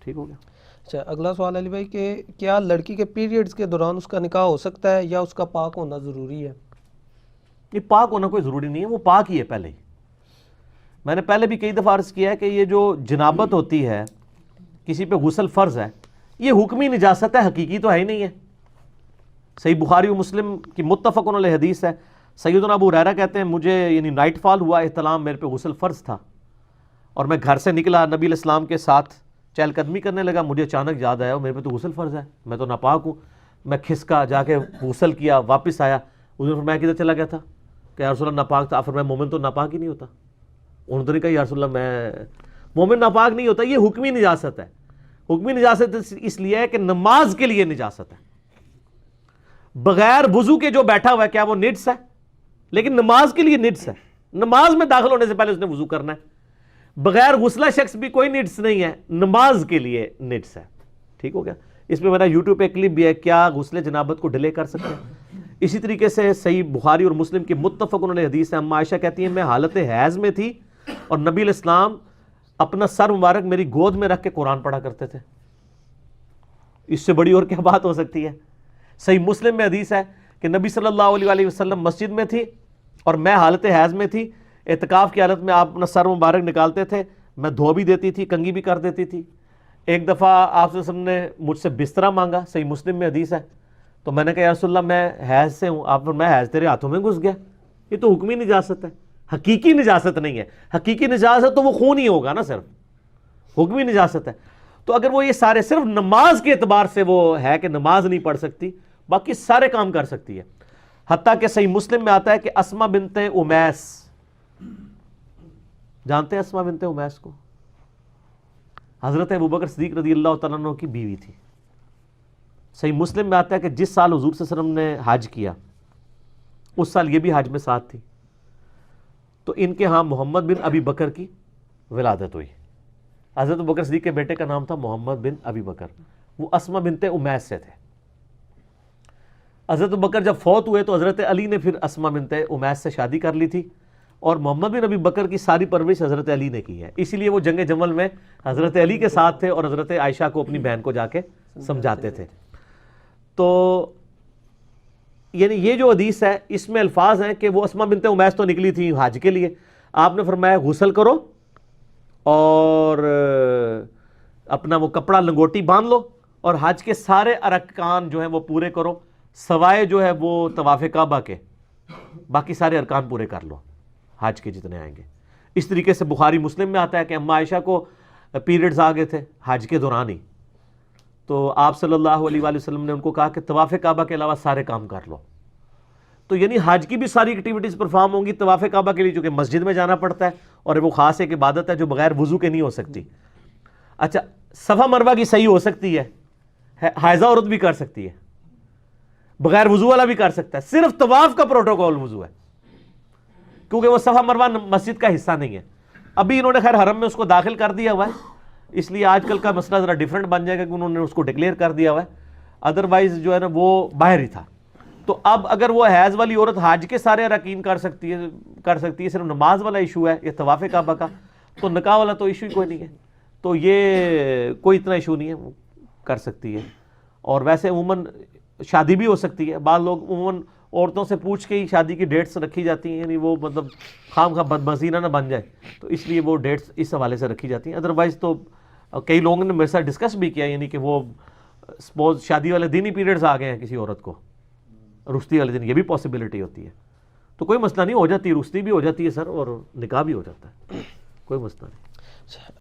ٹھیک ہو گیا. اچھا اگلا سوال علی بھائی کہ کیا لڑکی کے پیریڈز کے دوران اس کا نکاح ہو سکتا ہے یا اس کا پاک ہونا ضروری ہے؟ یہ پاک ہونا کوئی ضروری نہیں ہے، وہ پاک ہی ہے پہلے ہی. میں نے پہلے بھی کئی دفعہ عرض کیا ہے کہ یہ جو جنابت ہوتی ہے، کسی پہ غسل فرض ہے، یہ حکمی نجاست ہے، حقیقی تو ہے ہی نہیں ہے. صحیح بخاری و مسلم کی متفق علیہ حدیث ہے. سیدنا ابو ہریرہ کہتے ہیں مجھے یعنی نائٹ فال ہوا، احتلام، میرے پہ غسل فرض تھا اور میں گھر سے نکلا، نبی علیہ السلام کے ساتھ چہل قدمی کرنے لگا، مجھے اچانک یاد آیا میرے پہ تو غسل فرض ہے، میں تو ناپاک ہوں. میں کھسکا، جا کے غسل کیا، واپس آیا. اس نے فرمایا کدھر چلا گیا تھا؟ کہ یا رسول اللہ ناپاک تھا. فرمایا مومن تو ناپاک ہی نہیں ہوتا. انہوں نے تو نہیں کہا یا رسول اللہ میں مومن ناپاک نہیں ہوتا. یہ حکمی نجاست ہے. حکمی نجاست اس لیے ہے کہ نماز کے لیے نجاست ہے. بغیر وضو کے جو بیٹھا ہوا ہے کیا وہ نجس ہے؟ لیکن نماز کے لیے نجس ہے. نماز میں داخل ہونے سے پہلے اس نے وضو کرنا ہے. بغیر غسلہ شخص بھی کوئی نجس نہیں ہے، نماز کے لیے نجس ہے. ٹھیک ہو گیا. اس پہ میرا یوٹیوب پہ کلپ بھی ہے، کیا غسل جنابت کو ڈیلے کر سکتے ہیں. اسی طریقے سے صحیح بخاری اور مسلم کی متفق علیہ حدیث ہے، اما عائشہ کہتی ہیں میں حالت حیض میں تھی اور نبی علیہ السلام اپنا سر مبارک میری گود میں رکھ کے قرآن پڑھا کرتے تھے. اس سے بڑی اور کیا بات ہو سکتی ہے؟ صحیح مسلم میں حدیث ہے کہ نبی صلی اللہ علیہ وآلہ وسلم مسجد میں تھی اور میں حالت حیض میں تھی. اعتکاف کی حالت میں آپ اپنا سر مبارک نکالتے تھے، میں دھو بھی دیتی تھی، کنگھی بھی کر دیتی تھی. ایک دفعہ آپ صلی اللہ علیہ وسلم نے مجھ سے بسترا مانگا، صحیح مسلم میں حدیث ہے. تو میں نے کہا یا رسول اللہ میں حیض سے ہوں. آپ میں حیض تیرے ہاتھوں میں گھس گیا. یہ تو حکمی نجاست ہے، حقیقی نجاست نہیں ہے. حقیقی نجاست تو وہ خون ہی ہوگا نا، صرف حکمی نجاست ہے. تو اگر وہ یہ سارے صرف نماز کے اعتبار سے وہ ہے کہ نماز نہیں پڑھ سکتی، باقی سارے کام کر سکتی ہے. حتیٰ کہ صحیح مسلم میں آتا ہے کہ اسما بنت امیس، جانتے ہیں اسما بنت امیس کو؟ حضرت ابوبکر صدیق رضی اللہ تعالیٰ عنہ کی بیوی تھی. صحیح مسلم میں آتا ہے کہ جس سال حضور صلی اللہ علیہ وسلم نے حج کیا اس سال یہ بھی حج میں ساتھ تھی. تو ان کے ہاں محمد بن ابی بکر کی ولادت ہوئی. حضرت ابوبکر صدیق کے بیٹے کا نام تھا محمد بن ابی بکر. وہ اسما بنت امیس سے تھے. حضرت ابوبکر جب فوت ہوئے تو حضرت علی نے پھر اسما بنت امیس سے شادی کر لی تھی اور محمد بن ابی بکر کی ساری پرورش حضرت علی نے کی ہے. اسی لیے وہ جنگ جمل میں حضرت علی کے ساتھ تھے اور حضرت عائشہ کو اپنی بہن کو جا کے سمجھاتے تھے. تو یعنی یہ جو حدیث ہے اس میں الفاظ ہیں کہ وہ اسما بنت امیس تو نکلی تھی حج کے لیے. آپ نے فرمایا غسل کرو اور اپنا وہ کپڑا لنگوٹی باندھ لو اور حج کے سارے ارکان جو ہیں وہ پورے کرو، سوائے جو ہے وہ طواف کعبہ کے، باقی سارے ارکان پورے کر لو حج کے جتنے آئیں گے. اس طریقے سے بخاری مسلم میں آتا ہے کہ اما عائشہ کو پیریڈز آ گئے تھے حج کے دوران ہی. تو آپ صلی اللہ علیہ وآلہ وسلم نے ان کو کہا کہ طواف کعبہ کے علاوہ سارے کام کر لو. تو یعنی حج کی بھی ساری ایکٹیویٹیز پرفارم ہوں گی طواف کعبہ کے لیے، چونکہ مسجد میں جانا پڑتا ہے اور وہ خاص ایک عبادت ہے جو بغیر وضو کے نہیں ہو سکتی. اچھا صفا مروہ کی صحیح ہو سکتی ہے، حائضہ عورت بھی کر سکتی ہے، بغیر وضو والا بھی کر سکتا ہے. صرف طواف کا پروٹوکول وضو ہے کیونکہ وہ صفا مروہ مسجد کا حصہ نہیں ہے. ابھی انہوں نے خیر حرم میں اس کو داخل کر دیا ہوا ہے، اس لیے آج کل کا مسئلہ ذرا ڈیفرنٹ بن جائے گا کہ انہوں نے اس کو ڈکلیئر کر دیا ہوا ہے. ادروائز جو ہے نا وہ باہر ہی تھا. تو اب اگر وہ حیض والی عورت حج کے سارے اراکین کر سکتی ہے، صرف نماز والا ایشو ہے یا طواف کعبہ کا، تو نکاح والا تو ایشو ہی کوئی نہیں ہے. تو یہ کوئی اتنا ایشو نہیں ہے، وہ کر سکتی ہے. اور ویسے عموماً شادی بھی ہو سکتی ہے. بعض لوگ عموماً عورتوں سے پوچھ کے ہی شادی کی ڈیٹس رکھی جاتی ہیں، یعنی وہ مطلب خام خواہ بدمزینہ نہ بن جائے، تو اس لیے وہ ڈیٹس اس حوالے سے رکھی جاتی ہیں. ادروائز تو کئی لوگوں نے میرے ساتھ ڈسکس بھی کیا، یعنی کہ وہ سپوز شادی والے دن ہی پیریڈز آ گئے ہیں کسی عورت کو، رخصتی والے دن، یہ بھی پاسبلٹی ہوتی ہے. تو کوئی مسئلہ نہیں، ہو جاتی ہے، رخصتی بھی ہو جاتی ہے سر اور نکاح بھی ہو جاتا ہے، کوئی مسئلہ نہیں.